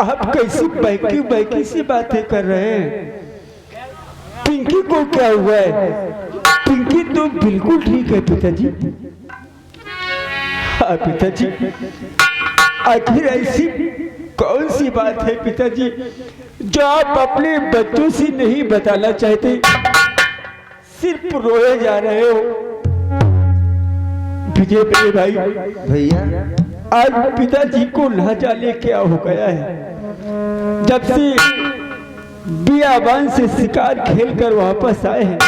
आप कैसी बहकी बहकी सी बातें कर रहे हैं? पिंकी को क्या हुआ है? पिंकी तो बिल्कुल ठीक है पिताजी। हाँ पिताजी, आखिर ऐसी कौन सी बात है पिताजी जो आप अपने बच्चों से नहीं बताना चाहते, सिर्फ रोए जा रहे हो? विजय मेरे भाई, भैया आज पिताजी को ना जाने क्या हो गया है। जब से बियाबान से शिकार खेलकर वापस आए हैं,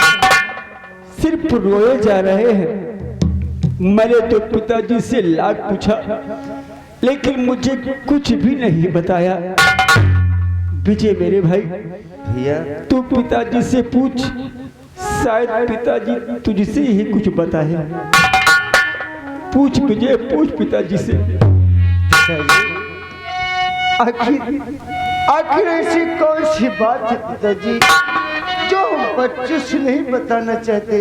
सिर्फ रोए जा रहे हैं। मैंने तो पिताजी से लाख पूछा, लेकिन मुझे कुछ भी नहीं बताया। विजय मेरे भाई, भैया तू पिताजी से पूछ, शायद पिताजी तुझसे ही कुछ बताए। पूछ विजय, पूछ पिताजी से। आखिर ऐसी कौन सी बात है पिताजी जो हम बच्चों से नहीं बताना चाहते?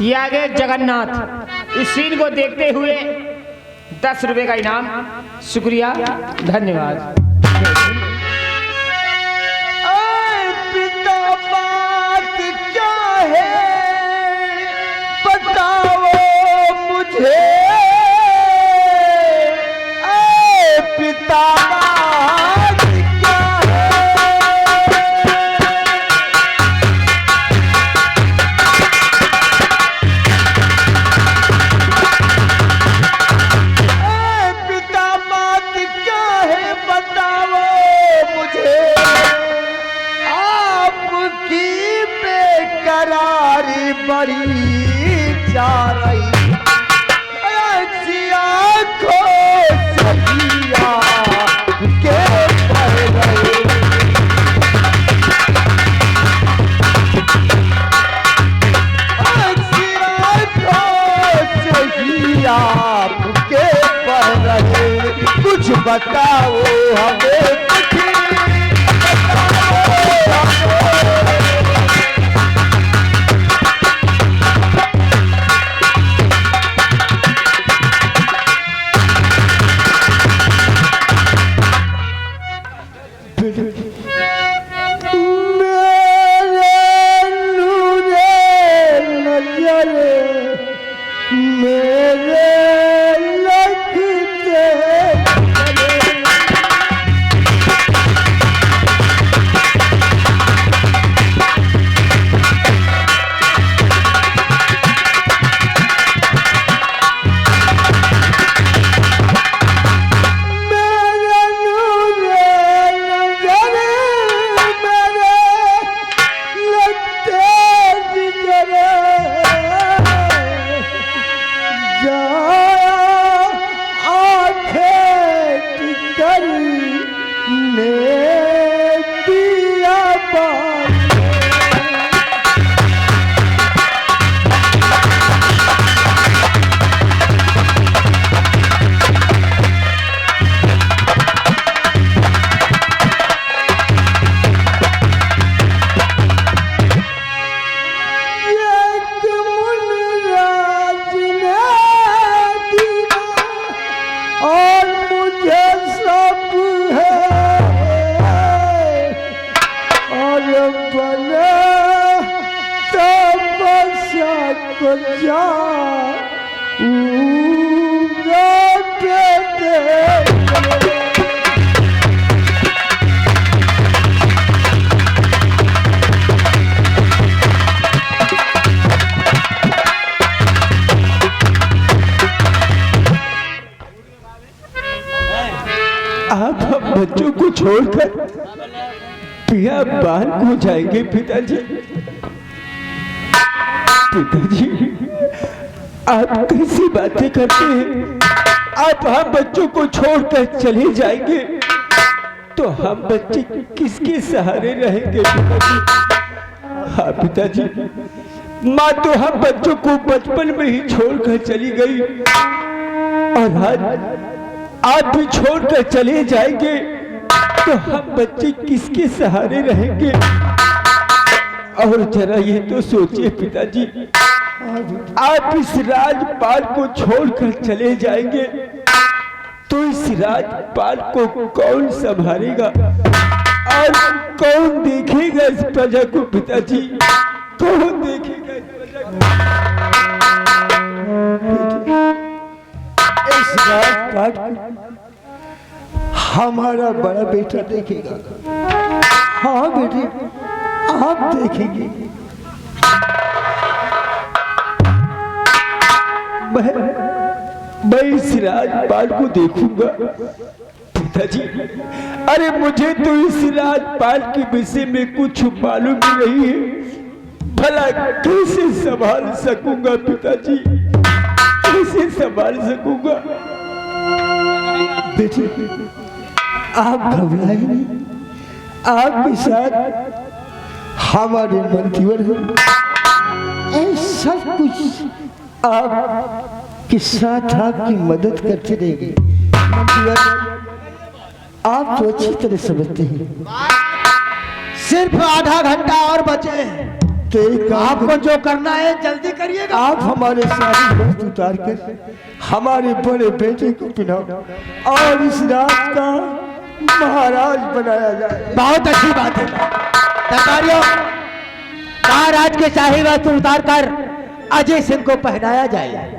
ये आगे जगन्नाथ, इस सीन को देखते हुए 10 रुपए का इनाम। शुक्रिया, धन्यवाद। पिता बात क्या है बताओ मुझे, पिता बात क्या है, पिता बात क्या है बताओ मुझे, आपकी बेकरारी बड़ी जा रही ऐसी आँखों से जिया के बह रही, ऐसी आँखों से जिया के बह रहे। कुछ बताओ हमें, कुछ आप हम बच्चों को छोड़कर बियाबान को जाएंगे पिताजी? पिताजी, आप कैसी बातें करते हैं? आप हम बच्चों को छोड़कर चले जाएंगे तो हम बच्चे किसके सहारे रहेंगे पिताजी? हाँ पिताजी, माँ तो हम बच्चों को बचपन में ही छोड़कर चली गई, और आज आप भी छोड़कर चले जाएंगे तो हम बच्चे किसके सहारे रहेंगे? और जरा ये तो सोचिए पिताजी, आप इस राजपाट को छोड़कर चले जाएंगे तो तो इस राजपाल को कौन संभालेगा और कौन देखेगा इस प्रजा को? पिताजी, कौन देखेगा इस प्रजा को? इस राजपाट को हमारा बड़ा बेटा देखेगा। हाँ बेटे, आप देखेंगे। मैं इस राजपाल को देखूंगा। पिताजी, अरे मुझे तो इस राजपाल के विषय में कुछ मालूम ही नहीं है। भला कैसे संभाल सकूंगा पिताजी, कैसे संभाल सकूंगा? बेटे, आप घबराए नहीं, आपके साथ हमारे मंत्रीवर हैं। सब कुछ आपके साथ आपकी मदद करते रहेंगे। मंत्रीवर, आप तो अच्छी तरह समझते हैं। सिर्फ आधा घंटा और बचे तो एक आपको जो करना है जल्दी करिएगा। आप हमारे सारी वक्त उतार कर हमारे बड़े बेटे को पिलाओ और इस रात का महाराज बनाया जाए। बहुत अच्छी बात है। दरबारियों, महाराज के शाही वस्त्र उतार कर अजय सिंह को पहनाया जाए।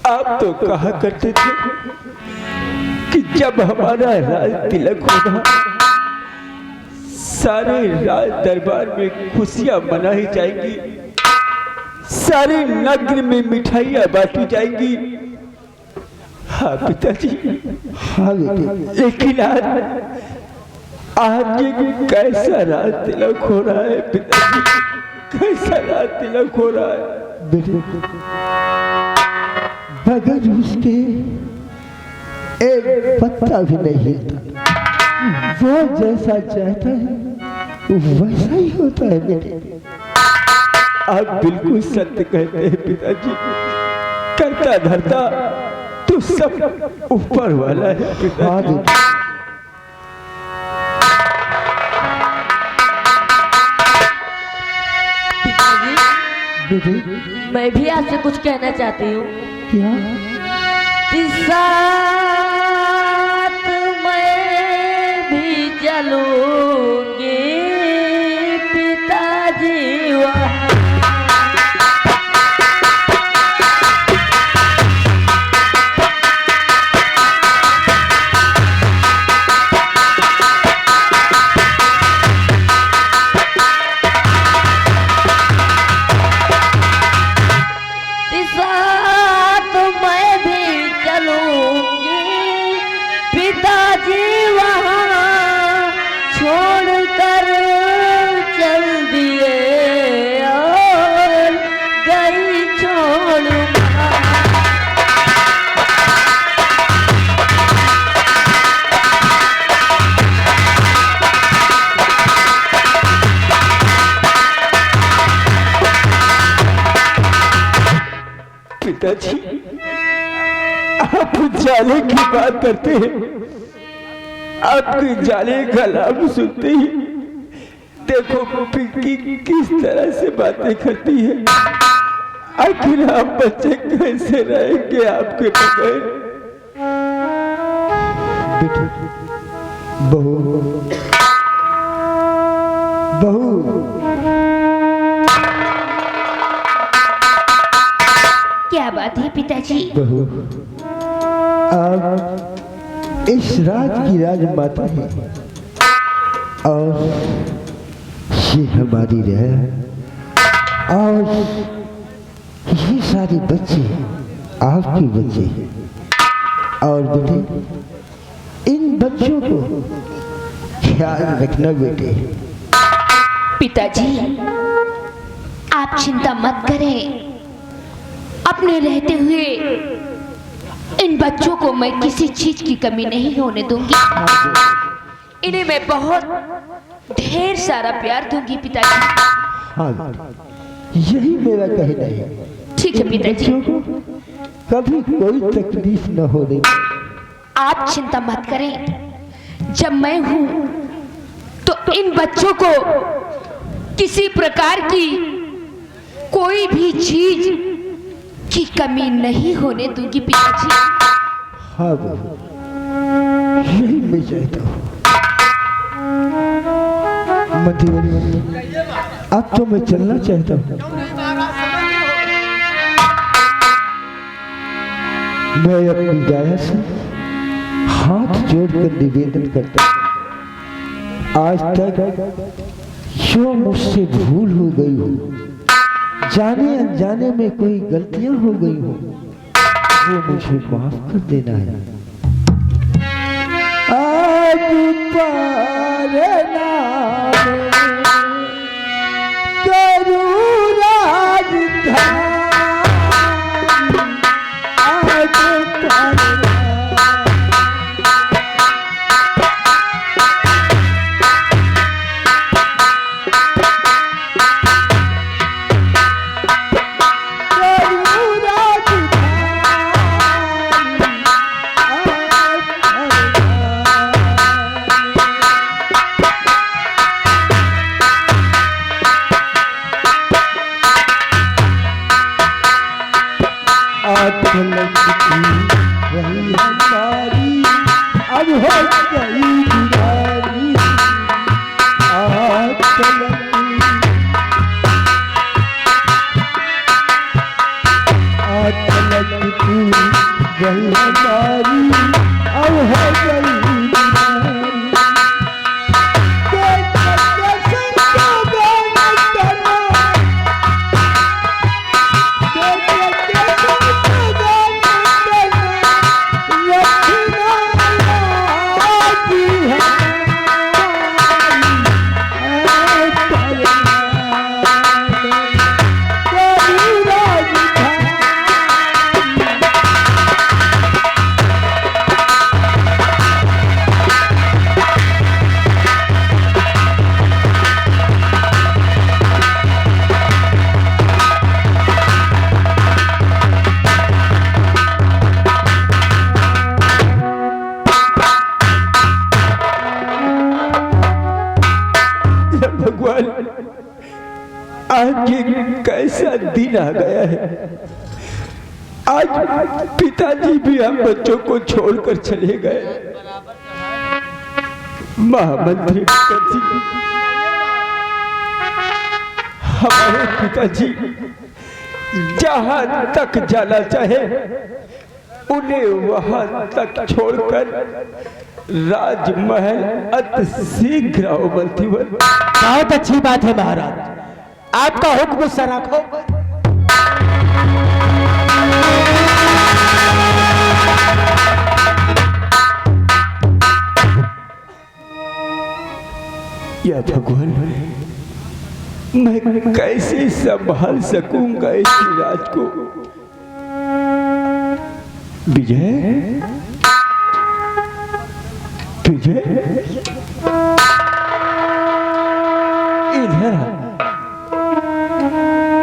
आप तो कहा करते थे कि जब हमारा राज तिलक होगा सारे राज दरबार में खुशियां मनाई जाएंगी, सारे नगर में मिठाइयां बांटी जाएंगी। हाँ पिताजी, हाँ बेटे, लेकिन आज ये कैसा राज तिलक हो रहा है पिताजी, कैसा राज तिलक हो रहा है? बेटे, बगैर उसके एक पत्ता भी नहीं हिलता। वो जैसा चाहता है वैसा ही होता है बेटे। आप बिल्कुल सत्य कहते हैं पिताजी। करता धरता तो सब ऊपर वाला है हाँ पिताजी। पिताजी, बेटे, मैं भी आपसे कुछ कहना चाहती हूँ। क्या? इस साथ मैं भी चलूंगी पिताजी वहाँ। पिताजी, आप जाने की बात करते हैं, आपके जाने का नाम सुनते ही देखो पिंकी किस तरह से बातें करती है। आखिर आप बच्चे कैसे रहेंगे आपके बगैर? बहू बहू, क्या बात है पिताजी? बहू, आप इस राज की राजमाता है और ये हमारी रह और ये सारे बच्चे आपके बच्चे और बेटे इन बच्चों को ख्याल रखना बेटे। पिताजी, आप चिंता मत करें। अपने रहते हुए इन बच्चों को मैं किसी चीज की कमी नहीं होने दूंगी। इन्हें मैं बहुत ढेर सारा प्यार दूंगी पिताजी। हाँ, यही मेरा कहना है। ठीक है पिताजी। बच्चों को कभी कोई तकलीफ न होने। आप चिंता मत करें। जब मैं हूं तो इन बच्चों को किसी प्रकार की कोई भी चीज की कमी नहीं होने दूंगी पिताजी। हाँ बहू, यही मैं चाहता हूँ। अब तो मैं चलना चाहता हूँ। मैं अपनी दाया से हाथ जोड़कर निवेदन करता हूँ, आज तक जो मुझसे भूल हो गई हो, जाने अनजाने में कोई गलतियां हो गई हो, वो मुझे माफ कर देना है। आज पारे नाम करूँ राजधानी, आज पारे वही हमारी अब हो गई दीवारी। आज तू वही हमारी अब हो गई भगवान, आज ये कैसा दिन आ गया है। आज पिताजी भी हम बच्चों को छोड़कर चले गए। महामंत्री हमारे पिताजी जहां तक जाना चाहे उन्हें वहां तक छोड़कर राजमहल अति शीघ्र आओ मंत्रीवर। बहुत अच्छी बात है महाराज, आपका हुक्म सराखो। या भगवान, मैं कैसे संभाल सकूंगा इस राज को। विजय, विजय,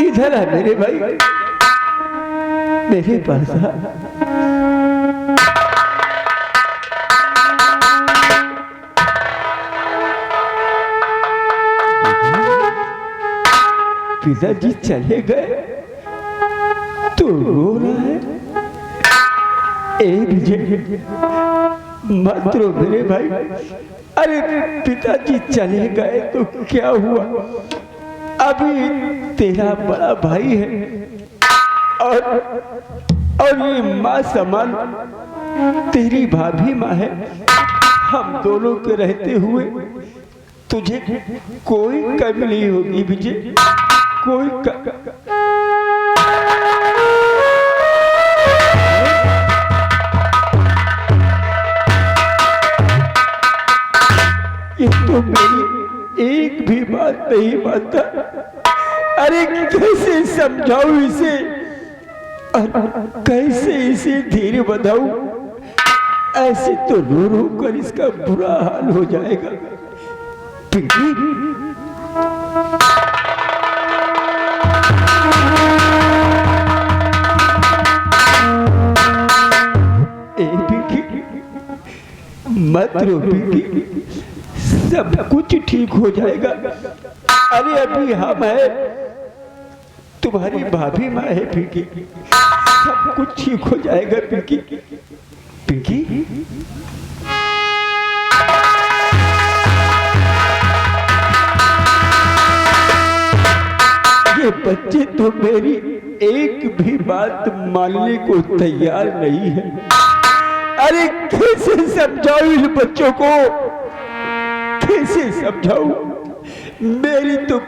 इधर आ मेरे भाई। मेरे पास आ। पिताजी चले गए तो रो रहा है। विजय मत रो मेरे भाई। अरे पिताजी चले गए तो क्या हुआ, अभी तेरा बड़ा भाई है और ये माँ समान तेरी भाभी माँ है। हम दोनों के रहते हुए तुझे कोई कमी नहीं होगी विजय, कोई ये तो मेरी एक भी बात नहीं मानता। अरे कैसे समझाऊं इसे और कैसे इसे धीरे बधाऊं, ऐसे तो रो रो कर इसका बुरा हाल हो जाएगा। पिंकी मत रो पिंकी, सब कुछ ठीक हो जाएगा। अरे अभी हम है, तुम्हारी भाभी माँ है पिंकी, सब कुछ ठीक हो जाएगा पिंकी। पिंकी ये बच्चे तो मेरी एक भी बात मानने को तैयार नहीं है। अरे कैसे समझाऊं इन बच्चों को, कैसे समझाऊं, मेरी तो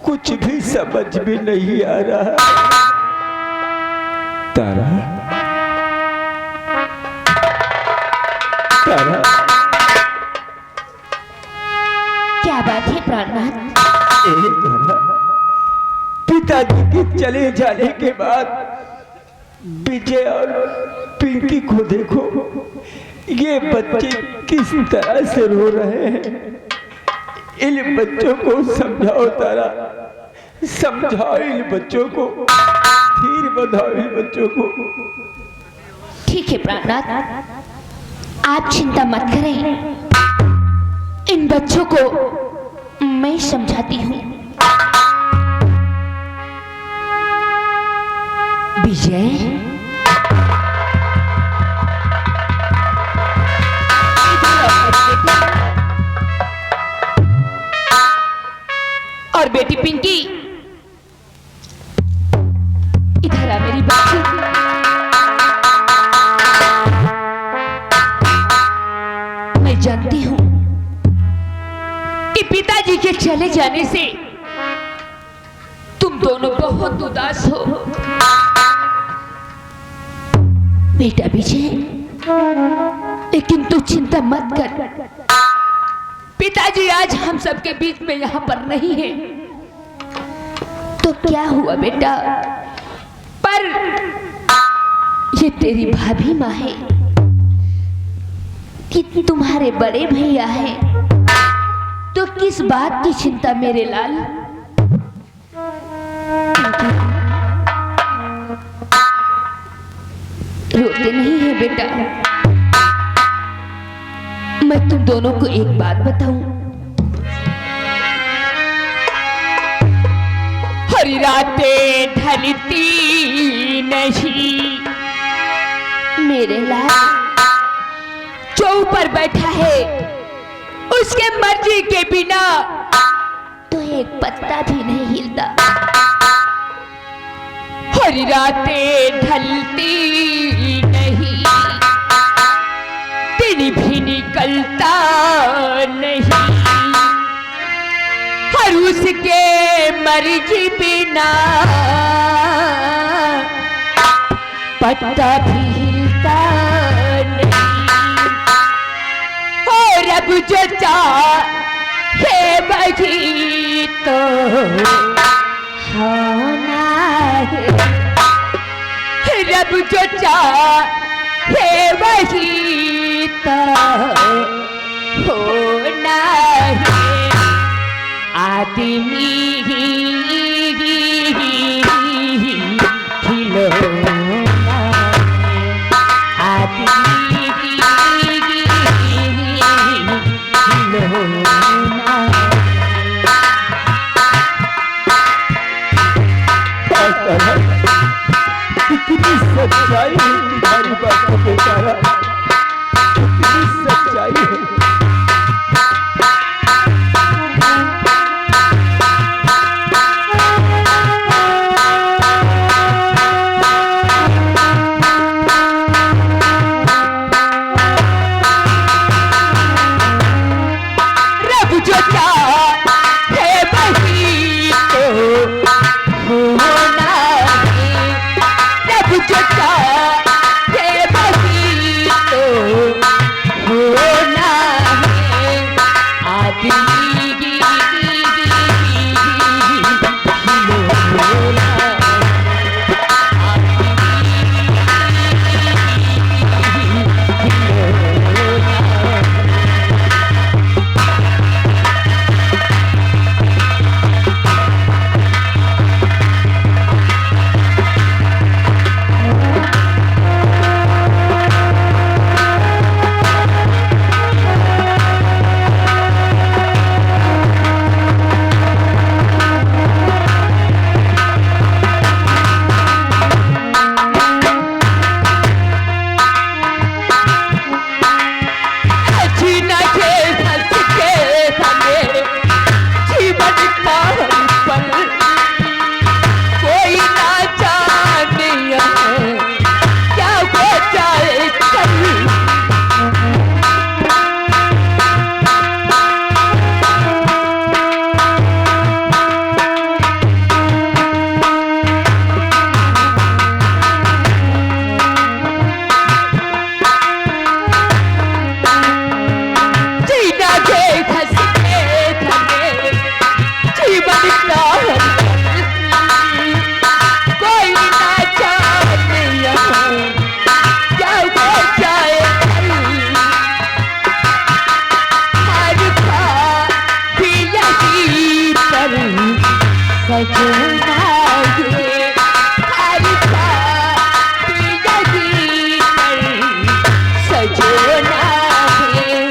कुछ भी समझ में नहीं आ रहा। तारा तारा क्या बात है प्राणनाथ? पिताजी के चले जाने के बाद विजय और पिंकी को देखो, ये बच्चे किस तरह से रो रहे हैं। इन बच्चों को समझाओ तारा, समझाओ इन बच्चों को, धीर बधाओ इन बच्चों को। ठीक है प्राणनाथ, आप चिंता मत करें, इन बच्चों को मैं समझाती हूँ। विजय और बेटी पिंकी इधर आ मेरी बच्ची। मैं जानती हूं कि पिताजी के चले जाने से तुम दोनों बहुत उदास हो। बेटा विजय, लेकिन तू चिंता मत कर, पिताजी आज हम सबके बीच में यहाँ पर नहीं है। तो क्या हुआ बेटा, पर ये तेरी भाभी माँ है कि तुम्हारे बड़े भैया हैं, तो किस बात की चिंता मेरे लाल? रोते नहीं है बेटा। मैं तुम दोनों को एक बात बताऊं, हरी रातें ढलती नहीं, मेरे लाल जो ऊपर बैठा है उसके मर्जी के बिना तो एक पत्ता भी नहीं हिलता। हरी रातें ढलती नहीं, दिन भी निकलता नहीं, हर उसके मर्जी बिना पत्ता भी हिलता नहीं। और अब जो चाहे वही तो होना है, रब जो चाहे वही तो होना है। आदमी खिलौना सजना ये हर साथी यही पर सजना है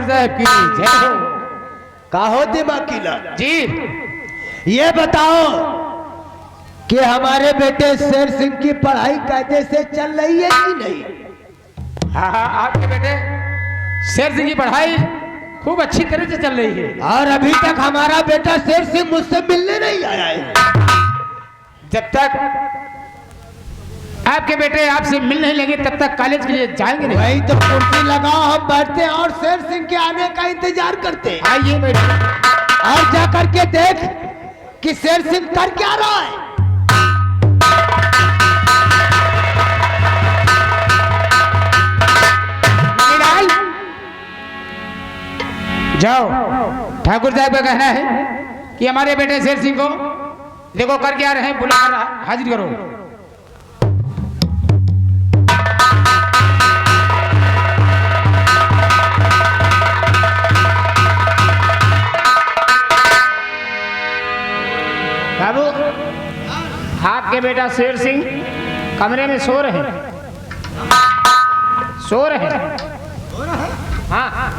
साहब की जय हो। कहो दिमाकीला जी ये बताओ कि हमारे बेटे शेर सिंह की पढ़ाई कायदे से चल रही है कि नहीं? हाँ हाँ, आपके बेटे शेर सिंह की पढ़ाई खूब अच्छी तरह से चल रही है। और अभी तक हमारा बेटा शेर सिंह मुझसे मिलने नहीं आया है। जब तक आपके बेटे आपसे मिल नहीं लगे तब तक कॉलेज के लिए जाएंगे नहीं। वही तो कुर्सी लगाओ, हम बैठते हैं और शेर सिंह के आने का इंतजार करते हैं। आइए बेटे, और जा करके देख कि शेर सिंह कर क्या रहा है। जाओ, ठाकुर साहब का कहना है कि हमारे बेटे शेर सिंह को देखो कर क्या रहे हैं, बुला कर हाजिर करो। बाबू, आपके बेटा शेर सिंह कमरे में सो रहे हैं। सो रहे हैं? हाँ हाँ।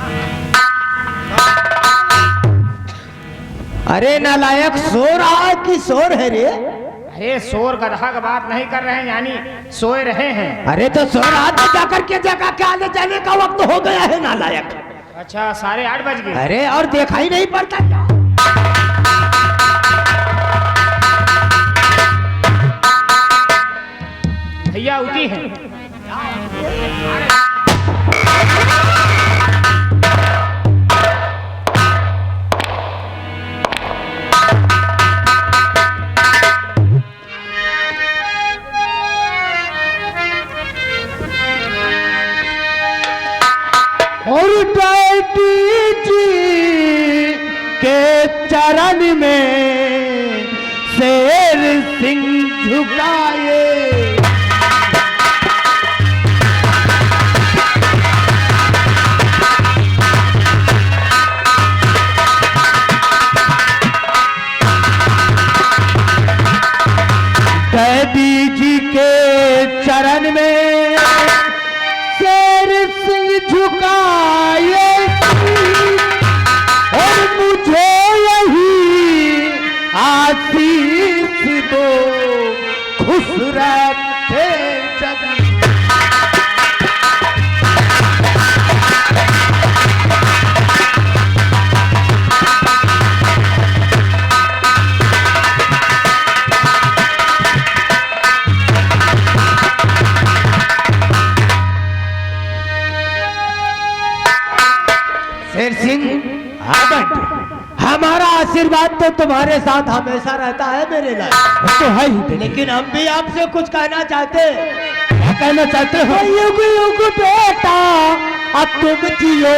अरे नालायक, सो रहा है कि शोर है रे? अरे शोर गधा का बात नहीं कर रहे हैं, यानी सोए रहे हैं। अरे तो सो रहा था, जाकर के जगह के आने जाने का वक्त हो गया है नालायक। अच्छा, 8:30 बज गए। अरे और देखा ही नहीं पड़ता क्या? में शेर सिंह झुकाए। कैदी जी के चरण में शेर सिंह झुकाए और मुझे यही आशीष दो, खुश रखे जगत। शेर सिंह, हमारा आशीर्वाद तो तुम्हारे साथ हमेशा रहता है मेरे लाल। तो है ही, लेकिन हम भी आपसे कुछ कहना चाहते हैं। क्या कहना चाहते हो? युग युग बेटा अब तुम जियो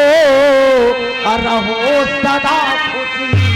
और रहो सदा खुशी।